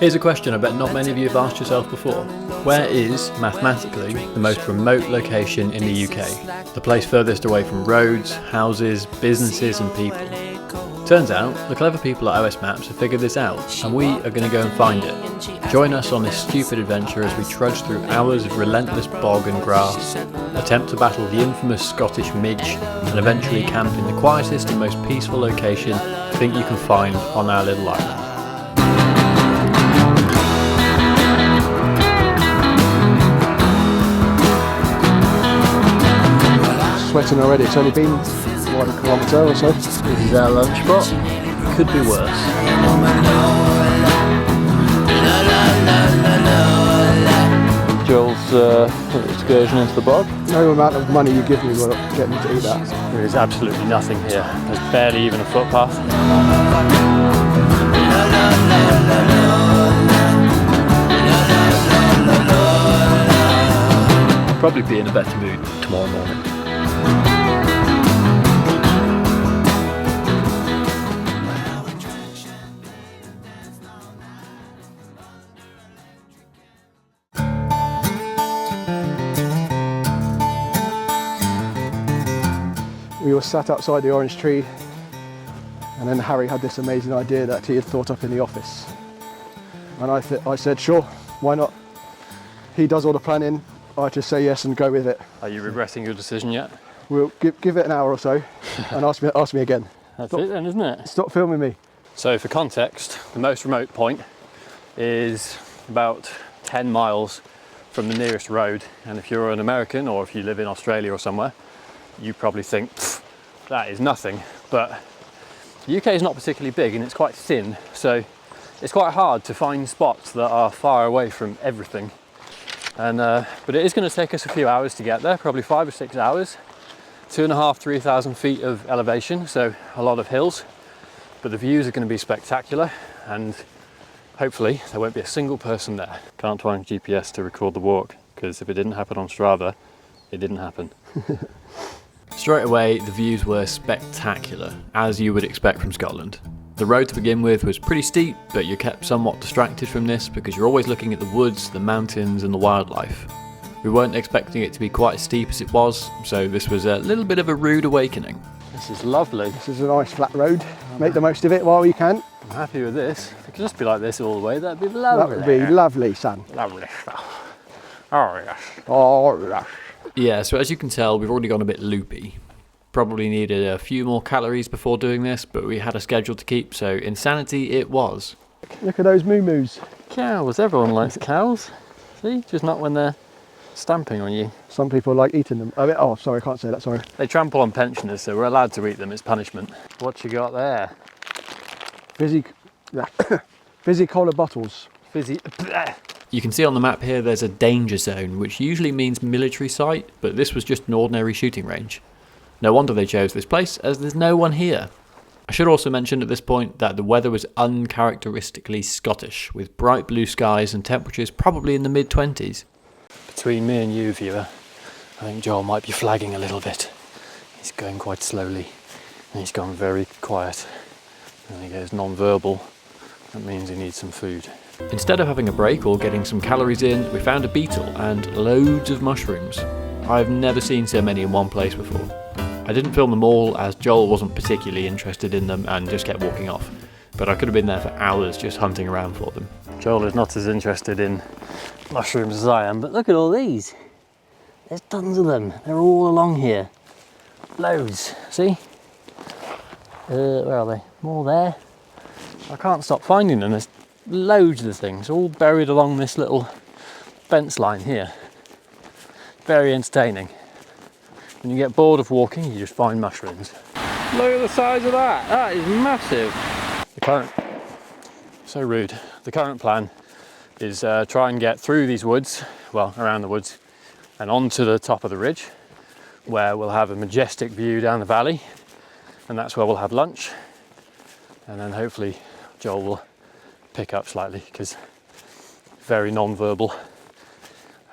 Here's a question I bet not many of you have asked yourself before. Where is, mathematically, the most remote location in the UK? The place furthest away from roads, houses, businesses and people. Turns out, the clever people at OS Maps have figured this out, and we are going to go and find it. Join us on this stupid adventure as we trudge through hours of relentless bog and grass, attempt to battle the infamous Scottish midge, and eventually camp in the quietest and most peaceful location I think you can find on our little island. Sweating already, it's only been, what, a kilometre or so? This is our lunch spot. Could be worse. Joel's excursion into the bog. No amount of money you give me will get me to eat that. There is absolutely nothing here. There's barely even a footpath. I'll probably be in a better mood tomorrow morning. We were sat outside the orange tree, and then Harry had this amazing idea that he had thought up in the office. And I said, sure, why not? He does all the planning, I just say yes and go with it. Are you regretting your decision yet? We'll give it an hour or so and ask me again. That's it then, isn't it? Stop filming me. So for context, the most remote point is about 10 miles from the nearest road. And if you're an American or if you live in Australia or somewhere, you probably think, that is nothing. But the UK is not particularly big and it's quite thin. So it's quite hard to find spots that are far away from everything. And but it is going to take us a few hours to get there, probably 5 or 6 hours. 2,500 to 3,000 feet of elevation, so a lot of hills. But the views are going to be spectacular, and hopefully there won't be a single person there. Can't find GPS to record the walk, because if it didn't happen on Strava, it didn't happen. Straight away, the views were spectacular, as you would expect from Scotland. The road to begin with was pretty steep, but you're kept somewhat distracted from this because you're always looking at the woods, the mountains and the wildlife. We weren't expecting it to be quite as steep as it was, so this was a little bit of a rude awakening. This is lovely. This is a nice flat road. Make the most of it while you can. I'm happy with this. If it could just be like this all the way, that'd be lovely. That would be lovely, son. Lovely stuff. Oh yes. Oh yes. Yeah, so as you can tell, we've already gone a bit loopy. Probably needed a few more calories before doing this, but we had a schedule to keep, so insanity it was. Look at those moo-moos. Cows, everyone likes cows. See, just not when they're stamping on you. Some people like eating them. Oh, sorry, I can't say that, sorry. They trample on pensioners, so we're allowed to eat them, it's punishment. What you got there? Fizzy cola bottles. Fizzy. You can see on the map here there's a danger zone, which usually means military site, but this was just an ordinary shooting range. No wonder they chose this place, as there's no one here. I should also mention at this point that the weather was uncharacteristically Scottish, with bright blue skies and temperatures probably in the mid-20s. Between me and you, viewer, I think Joel might be flagging a little bit. He's going quite slowly, and he's gone very quiet. And he goes non-verbal. That means he needs some food. Instead of having a break or getting some calories in, we found a beetle and loads of mushrooms. I've never seen so many in one place before. I didn't film them all as Joel wasn't particularly interested in them and just kept walking off. But I could have been there for hours just hunting around for them. Joel is not as interested in mushrooms as I am, but look at all these. There's tons of them. They're all along here. Loads. See? Where are they? More there. I can't stop finding them. There's loads of things all buried along this little fence line here. Very entertaining. When you get bored of walking, you just find mushrooms. Look at the size of that. That is massive. So rude. The current plan is try and get through these woods, well, around the woods, and onto the top of the ridge, where we'll have a majestic view down the valley, and that's where we'll have lunch. And then hopefully Joel will pick up slightly, because very non-verbal.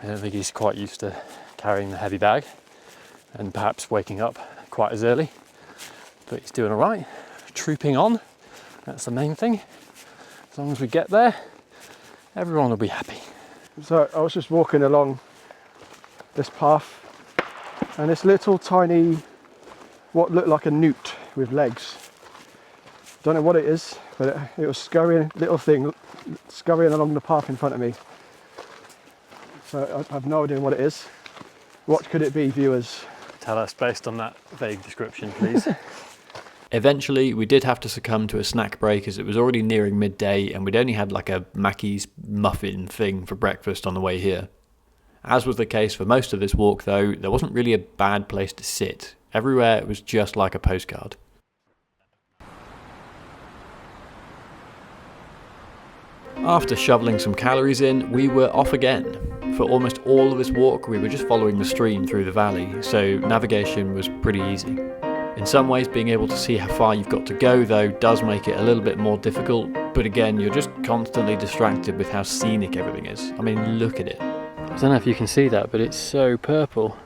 I don't think he's quite used to carrying the heavy bag and perhaps waking up quite as early, but he's doing all right, trooping on. That's the main thing. As long as we get there, Everyone will be happy. So I was just walking along this path, and this little tiny, what looked like a newt with legs. Don't know what it is, but it was scurrying, little thing, scurrying along the path in front of me. So I have no idea what it is. What could it be, viewers? Tell us based on that vague description, please. Eventually, we did have to succumb to a snack break as it was already nearing midday and we'd only had like a Mackey's muffin thing for breakfast on the way here. As was the case for most of this walk though, there wasn't really a bad place to sit. Everywhere it was just like a postcard. After shoveling some calories in, we were off again. For almost all of this walk, we were just following the stream through the valley, so navigation was pretty easy. In some ways, being able to see how far you've got to go, though, does make it a little bit more difficult, but again, you're just constantly distracted with how scenic everything is. I mean, look at it. I don't know if you can see that, but it's so purple.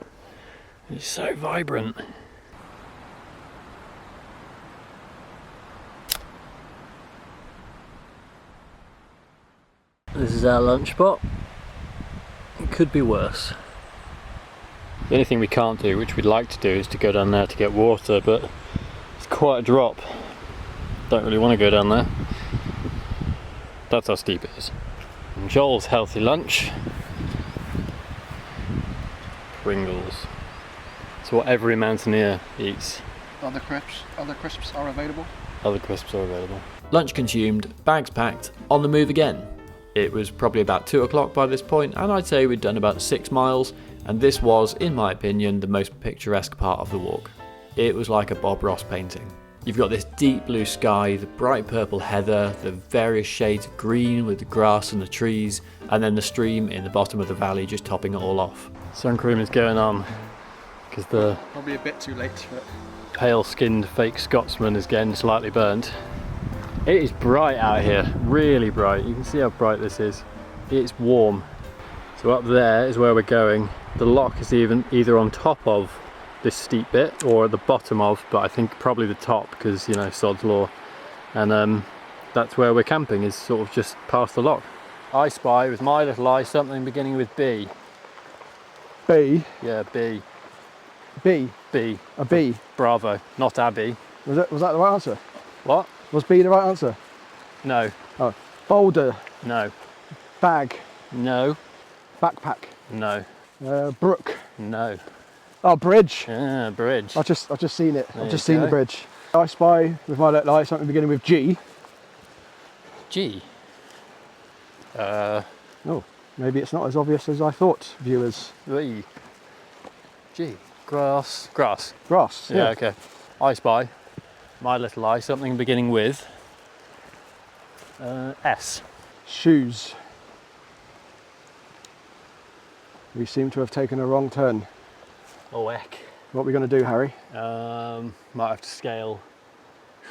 It's so vibrant. This is our lunch spot. It could be worse. The only thing we can't do, which we'd like to do, is to go down there to get water, but it's quite a drop. Don't really want to go down there. That's how steep it is. And Joel's healthy lunch. Pringles. It's what every mountaineer eats. Other crisps are available. Other crisps are available. Lunch consumed, bags packed, on the move again. It was probably about 2 o'clock by this point, and I'd say we'd done about 6 miles, and this was, in my opinion, the most picturesque part of the walk. It was like a Bob Ross painting. You've got this deep blue sky, the bright purple heather, the various shades of green with the grass and the trees, and then the stream in the bottom of the valley just topping it all off. Sun cream is going on, because the Probably a bit too late for it. pale-skinned fake Scotsman is getting slightly burnt. It is bright out here, really bright. You can see how bright this is. It's warm. So up there is where we're going. The loch is either on top of this steep bit or at the bottom of, but I think probably the top because, you know, sod's law. And that's where we're camping, is sort of just past the loch. I spy with my little eye something beginning with B. B? Yeah, B. B? B. A B? Bravo, not Abbey. Was that the right answer? What? Was B the right answer? No. Oh. Boulder? No. Bag? No. Backpack? No. Brook? No. Oh, bridge? Ah, bridge. I've just seen it. There I've just you seen go. the bridge. I spy with my little eye something beginning with G. G. Oh, maybe it's not as obvious as I thought, viewers. V. G. Grass. Grass. Grass. Yeah, okay. I spy. My little eye something beginning with S. Shoes. We seem to have taken a wrong turn. Oh, heck. What are we going to do, Harry? Might have to scale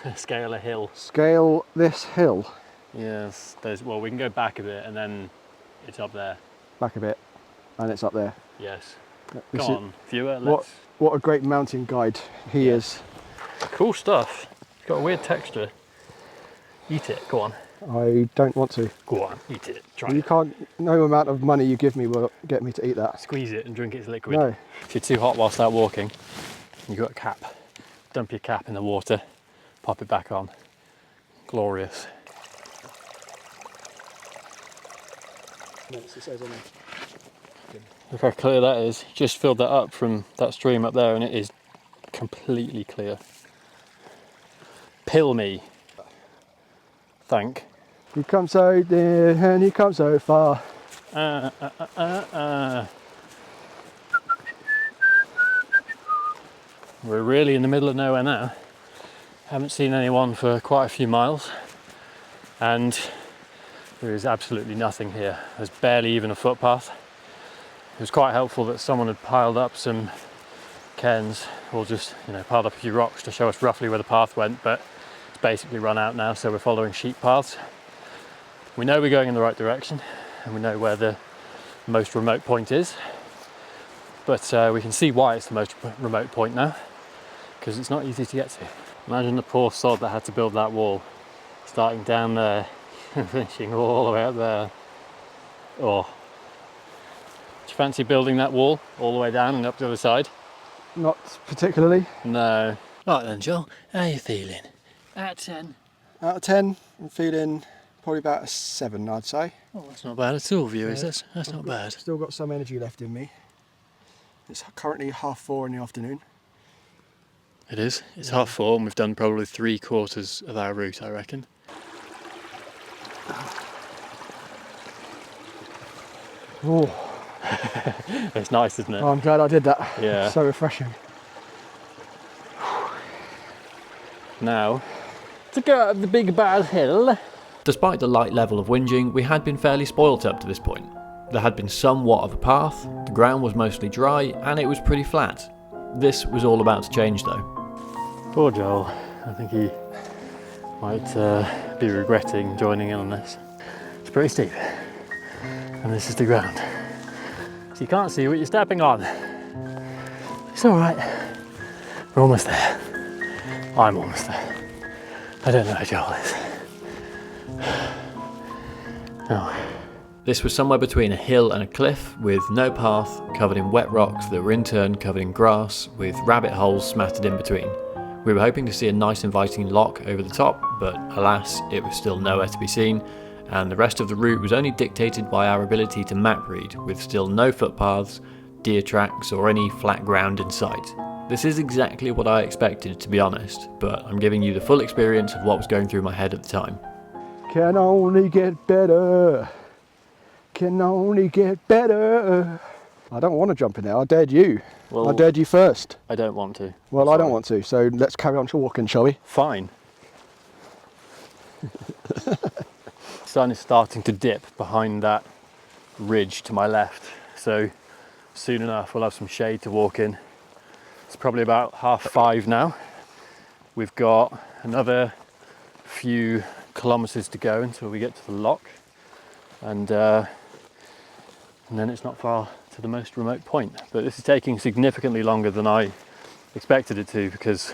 a hill. Scale this hill. Yes. Well, we can go back a bit and then it's up there. Back a bit, and it's up there. Yes. This Go is- on, viewer. Let's. What a great mountain guide he is. Cool stuff. It's got a weird texture. Eat it. Go on. I don't want to. Go on. Eat it. Try You it. can't. No amount of money you give me will get me to eat that. Squeeze it and drink it as liquid. No. If you're too hot whilst out walking, you've got a cap. Dump your cap in the water, pop it back on. Glorious. Look how clear that is. Just filled that up from that stream up there and it is completely clear. Pill me. Thank. You come so near and you come so far. We're really in the middle of nowhere now. Haven't seen anyone for quite a few miles and there is absolutely nothing here. There's barely even a footpath. It was quite helpful that someone had piled up some cairns or just, you know, piled up a few rocks to show us roughly where the path went, but it's basically run out now, so we're following sheep paths. We know we're going in the right direction and we know where the most remote point is, but we can see why it's the most remote point now, because it's not easy to get to. Imagine the poor sod that had to build that wall, starting down there and finishing all the way up there. Or do you fancy building that wall all the way down and up the other side? Not particularly. No. Right then, Joel, how are you feeling? Out of 10? Out of 10, I'm feeling probably about a 7, I'd say. Oh, that's not bad at all, viewers. That's not bad. Still got some energy left in me. It's currently 4:30 in the afternoon. It is. It's 4:30 and we've done probably 3/4 of our route, I reckon. Oh, It's nice, isn't it? I'm glad I did that. Yeah. So refreshing. Now, to go up the big bad hill. Despite the light level of whinging, we had been fairly spoilt up to this point. There had been somewhat of a path, the ground was mostly dry, and it was pretty flat. This was all about to change though. Poor Joel. I think he might be regretting joining in on this. It's pretty steep, and this is the ground. So you can't see what you're stepping on. It's alright. We're almost there. I'm almost there. I don't know how Joel is. Oh. This was somewhere between a hill and a cliff, with no path, covered in wet rocks that were in turn covered in grass, with rabbit holes smattered in between. We were hoping to see a nice inviting loch over the top, but alas, it was still nowhere to be seen, and the rest of the route was only dictated by our ability to map read, with still no footpaths, deer tracks, or any flat ground in sight. This is exactly what I expected, to be honest, but I'm giving you the full experience of what was going through my head at the time. Can only get better. Can only get better. I don't want to jump in there. I dared you. Well, I dared you first. I don't want to. Well, I don't want to, so let's carry on to walking, shall we? Fine. Sun is starting to dip behind that ridge to my left, so soon enough we'll have some shade to walk in. It's probably about 5:30 now. We've got another few kilometres to go until we get to the loch, and then it's not far to the most remote point. But this is taking significantly longer than I expected it to, because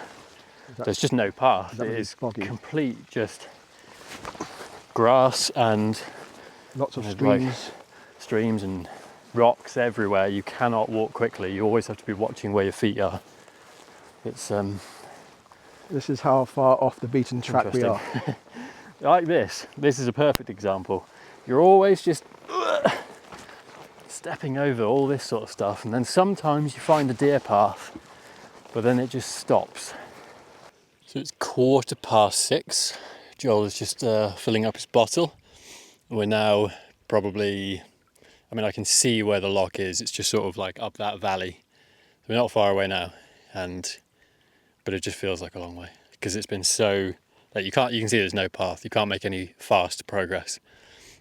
there's just no path. It is complete just grass and lots of streams and rocks everywhere. You cannot walk quickly. You always have to be watching where your feet are. It's This is how far off the beaten track we are. Like this is a perfect example. You're always just stepping over all this sort of stuff, and then sometimes you find a deer path, but then it just stops. So it's 6:15. Joel is just filling up his bottle. We're now probably, I mean, I can see where the loch is. It's just sort of like up that valley. We're not far away now, but it just feels like a long way, because it's been so, like you can see there's no path. You can't make any fast progress.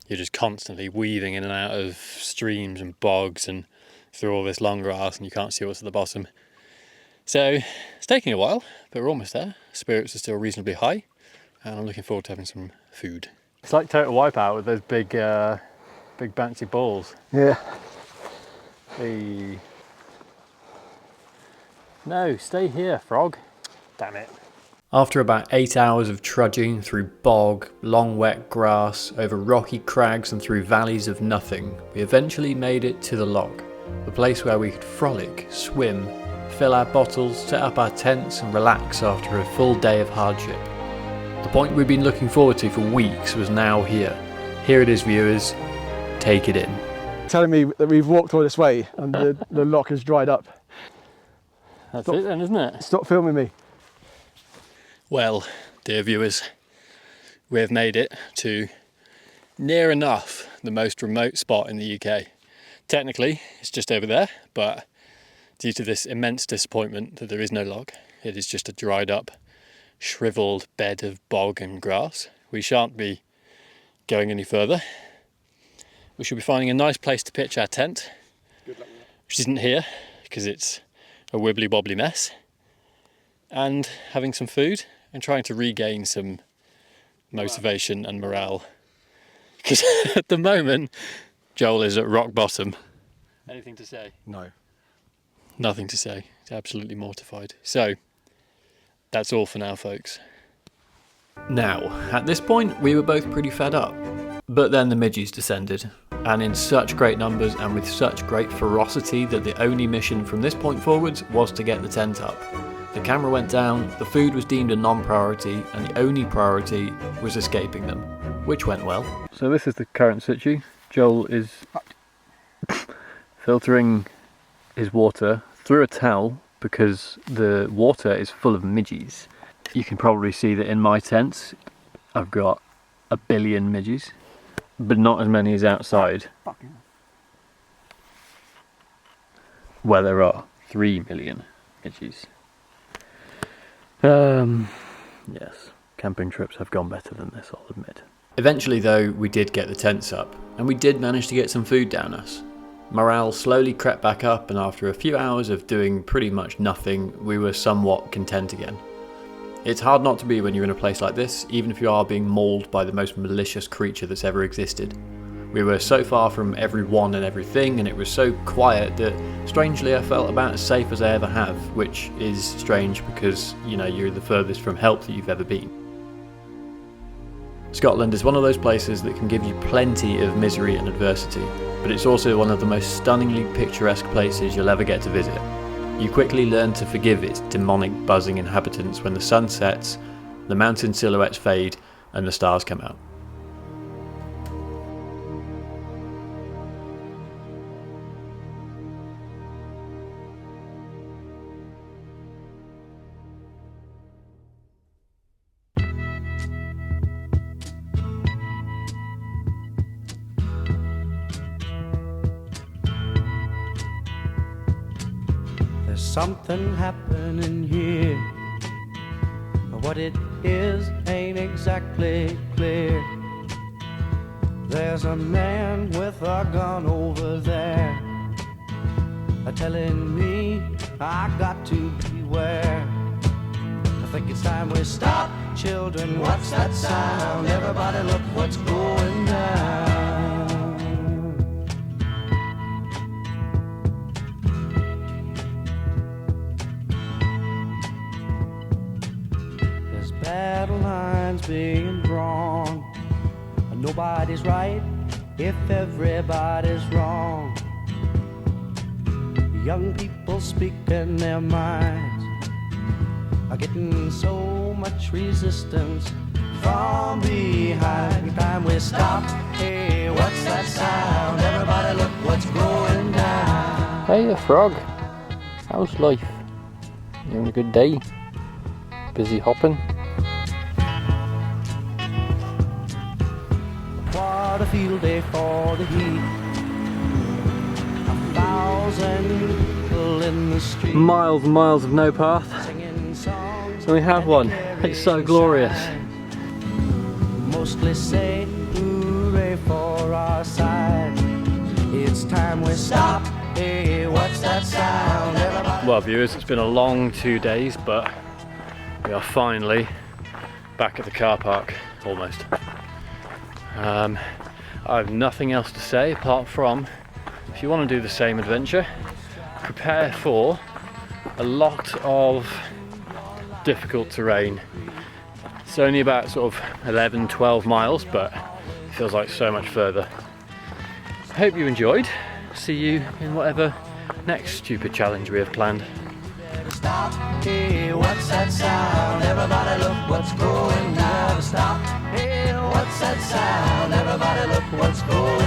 You're just constantly weaving in and out of streams and bogs and through all this long grass, and you can't see what's at the bottom. So it's taking a while, but we're almost there. Spirits are still reasonably high, and I'm looking forward to having some food. It's like Total Wipeout with those big bouncy balls. Yeah. Hey. No, stay here, frog. Damn it. After about 8 hours of trudging through bog, long wet grass, over rocky crags and through valleys of nothing, we eventually made it to the loch, the place where we could frolic, swim, fill our bottles, set up our tents and relax after a full day of hardship. The point we'd been looking forward to for weeks was now here. Here it is, viewers. Take it in. Telling me that we've walked all this way and the loch has dried up. That's it then, isn't it? Stop filming me. Well, dear viewers, we have made it to near enough the most remote spot in the UK. Technically, it's just over there, but due to this immense disappointment that there is no loch, it is just a dried up, shriveled bed of bog and grass. We shan't be going any further. We should be finding a nice place to pitch our tent, which isn't here because it's a wibbly wobbly mess, and having some food and trying to regain some motivation and morale, because at the moment Joel is at rock bottom. Anything to say? No. Nothing to say. He's absolutely mortified. So that's all for now, folks. Now, at this point we were both pretty fed up. But then the midges descended, and in such great numbers and with such great ferocity that the only mission from this point forwards was to get the tent up. The camera went down, the food was deemed a non-priority, and the only priority was escaping them, which went well. So this is the current situ. Joel is filtering his water through a towel because the water is full of midges. You can probably see that in my tent I've got a billion midges, but not as many as outside, where there are 3 million midges. Yes, camping trips have gone better than this, I'll admit. Eventually though, we did get the tents up, and we did manage to get some food down us. Morale slowly crept back up, and after a few hours of doing pretty much nothing, we were somewhat content again. It's hard not to be when you're in a place like this, even if you are being mauled by the most malicious creature that's ever existed. We were so far from everyone and everything, and it was so quiet that strangely I felt about as safe as I ever have, which is strange because, you know, you're the furthest from help that you've ever been. Scotland is one of those places that can give you plenty of misery and adversity, but it's also one of the most stunningly picturesque places you'll ever get to visit. You quickly learn to forgive its demonic buzzing inhabitants when the sun sets, the mountain silhouettes fade, and the stars come out. There's something happening here, but what it is ain't exactly clear. There's a man with a gun over there, telling me I got to beware. I think it's time we stop, children, what's that sound? Everybody look what's going down. Battle lines being drawn, nobody's right if everybody's wrong. Young people speaking their minds are getting so much resistance from behind. Time we stop, hey, what's that sound? Everybody look what's going down. Hey, a frog. How's life? You having a good day? Busy hopping? What a field day for the heat. 1,000 people in the street. Miles and miles of no path. And we have one. It's so glorious. Mostly say hooray for our side. It's time we stop. Hey, what's that sound? Everybody. Well, viewers, it's been a long 2 days, but we are finally back at the car park, almost. I have nothing else to say apart from, if you want to do the same adventure, prepare for a lot of difficult terrain. It's only about sort of 11-12 miles, but it feels like so much further. I hope you enjoyed. See you in whatever next stupid challenge we have planned. Stop, hey, what's that sound? Everybody look what's going down. Stop, hey, what's that sound? Everybody look what's going